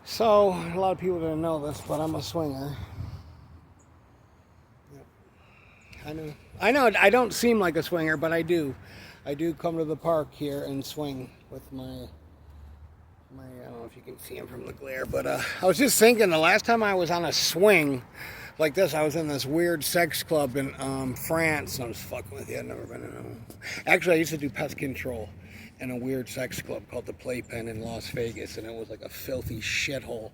So, a lot of people didn't know this, but I'm a swinger. Yep. I know I don't seem like a swinger, but I do. I do come to the park here and swing with my I don't know if you can see him from the glare, but I was just thinking the last time I was on a swing like this, I was in this weird sex club in France. I was fucking with you. I've never been in one. Actually, I used to do pest control in a weird sex club called the Playpen in Las Vegas, and it was like a filthy shithole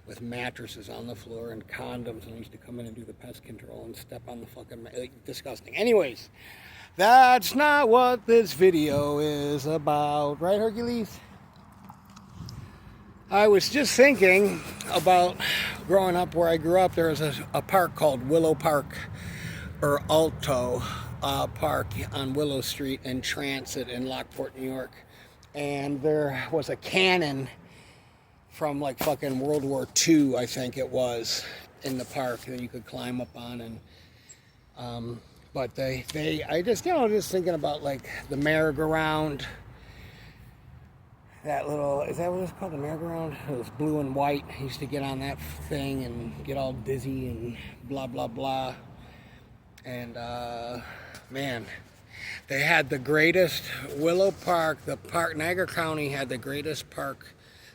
with mattresses on the floor and condoms, and I used to come in and do the pest control and step on the fucking disgusting. Anyways, that's not what this video is about, right, Hercules? I was just thinking about growing up where I grew up. There was a park called Willow Park, or Alto Park on Willow Street in Transit in Lockport, New York. And there was a cannon from like fucking World War II, I think it was, in the park that you could climb up on. And but I just, just thinking about like the merry-go-round. That little, is that what it's called, the merry-go-round? It was blue and white. I used to get on that thing and get all dizzy and blah, blah, blah. And, man, they had the greatest, Willow Park, Niagara County had the greatest park,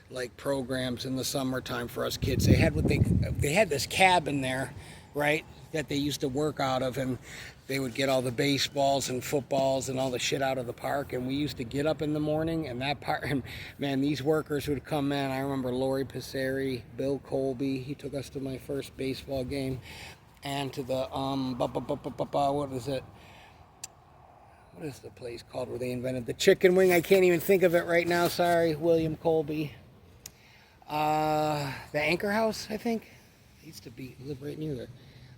like, programs in the summertime for us kids. They had they had this cabin there, right, that they used to work out of, and they would get all the baseballs and footballs and all the shit out of the park, and we used to get up in the morning, and that part, and man, these workers would come in. I remember Lori Passeri, Bill Colby, he took us to my first baseball game, and to the, what is it? What is the place called where they invented the chicken wing? I can't even think of it right now, sorry, William Colby. The Anchor House, I think. It used to live right near there.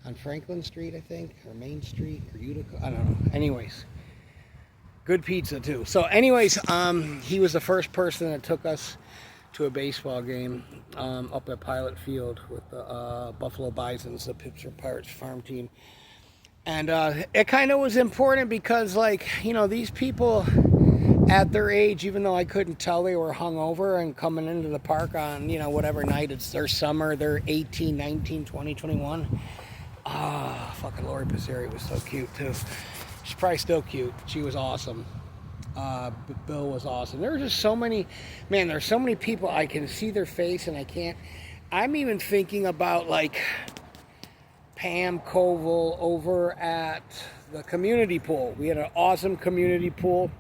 On Franklin Street, I think, or Main Street, or Utica, I don't know. Anyways, good pizza too. So anyways, he was the first person that took us to a baseball game up at Pilot Field with the Buffalo Bisons, the Pittsburgh Pirates farm team. And it kind of was important because, like, these people at their age, even though I couldn't tell they were hungover and coming into the park on, whatever night, it's their summer, they're 18, 19, 20, 21. Fucking Lori Passeri was so cute too. She's probably still cute. She was awesome. Bill was awesome. There were just so many, man, there's so many people I can see their face and I'm even thinking about like Pam Koval over at the community pool. We had an awesome community pool.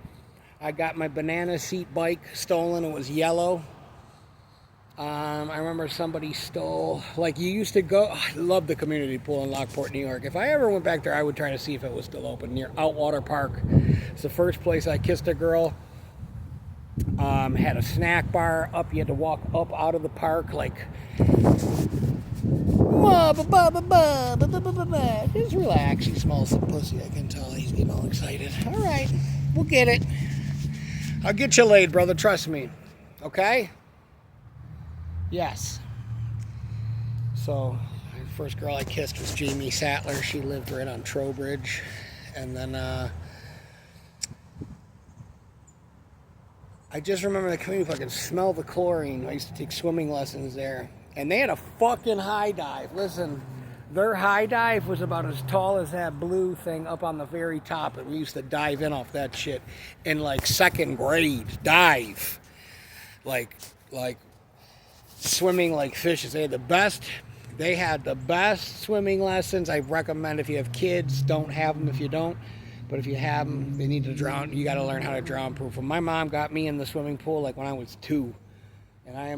I got my banana seat bike stolen. It was yellow. I remember somebody stole, like you used to go, I love the community pool in Lockport, New York. If I ever went back there, I would try to see if it was still open, near Outwater Park. It's the first place I kissed a girl. Had a snack bar up, you had to walk up out of the park, like, just relax, he smells some pussy, I can tell he's getting all excited. All right, we'll get it. I'll get you laid, brother, trust me, okay? Yes. So, the first girl I kissed was Jamie Sattler. She lived right on Trowbridge. And then, I just remember the community fucking smell the chlorine. I used to take swimming lessons there. And they had a fucking high dive. Listen, their high dive was about as tall as that blue thing up on the very top. And we used to dive in off that shit in like second grade. Dive. Like, swimming like fishes. They had the best swimming lessons. I recommend if you have kids, don't have them if you don't. But if you have them, they need to drown. You got to learn how to drown proof them. My mom got me in the swimming pool like when I was 2. And I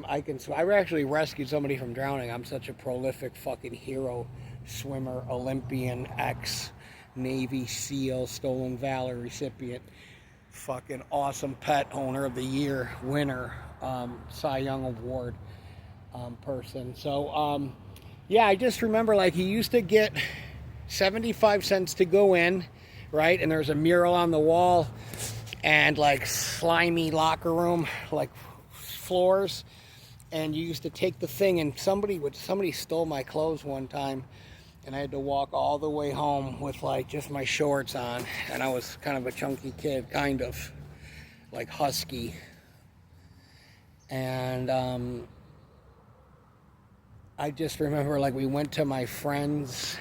actually rescued somebody from drowning. I'm such a prolific fucking hero, swimmer, Olympian, ex-Navy SEAL, Stolen Valor recipient, fucking awesome pet owner of the year, winner, Cy Young Award. Person. So, yeah, I just remember like he used to get 75 cents to go in, right? And there's a mural on the wall and like slimy locker room, like floors. And you used to take the thing and somebody stole my clothes one time and I had to walk all the way home with like just my shorts on. And I was kind of a chunky kid, kind of like husky. And, I just remember, like, we went to my friend's,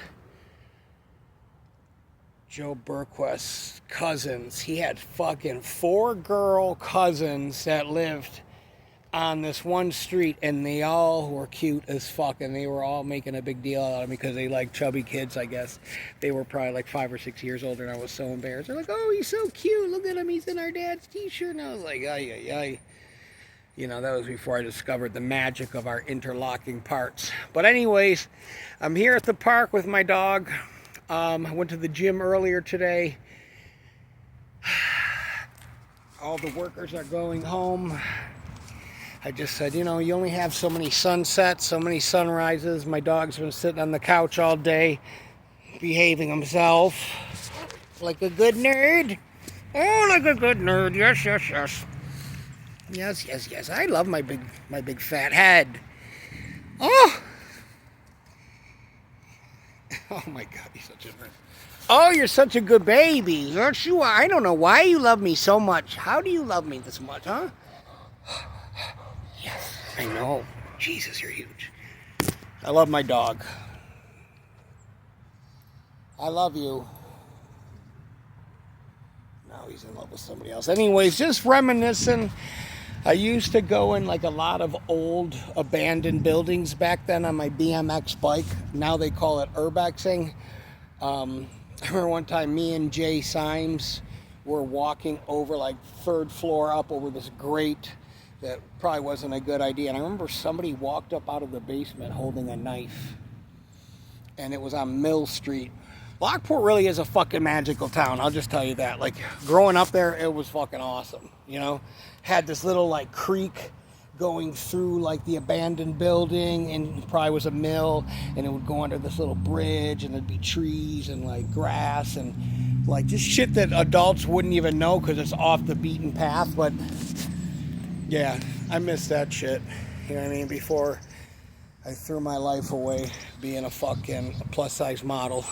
Joe Burquest's cousins. He had fucking 4 girl cousins that lived on this one street, and they all were cute as fuck, and they were all making a big deal out of me because they like chubby kids, I guess. They were probably like 5 or 6 years older, and I was so embarrassed. They're like, oh, he's so cute, look at him, he's in our dad's t-shirt. And I was like, ay, ay, ay. You know, that was before I discovered the magic of our interlocking parts. But anyways, I'm here at the park with my dog. I went to the gym earlier today. All the workers are going home. I just said, you know, you only have so many sunsets, so many sunrises. My dog's been sitting on the couch all day, behaving himself like a good nerd. Oh, like a good nerd. Yes, yes, yes. Yes, yes, yes. I love my big fat head. Oh! Oh my God, he's such a nerd. Oh, you're such a good baby, aren't you? I don't know why you love me so much. How do you love me this much, huh? Yes, I know. Jesus, you're huge. I love my dog. I love you. Now he's in love with somebody else. Anyways, just reminiscing. I used to go in like a lot of old abandoned buildings back then on my BMX bike. Now they call it urbexing. I remember one time me and Jay Symes were walking over like 3rd floor up over this grate that probably wasn't a good idea. And I remember somebody walked up out of the basement holding a knife. And it was on Mill Street. Lockport really is a fucking magical town, I'll just tell you that. Like, growing up there, it was fucking awesome, you know? Had this little, like, creek going through, like, the abandoned building, and probably was a mill, and it would go under this little bridge, and there'd be trees and, like, grass, and, like, just shit that adults wouldn't even know because it's off the beaten path, but, yeah, I miss that shit, you know what I mean, before I threw my life away being a fucking plus-size model.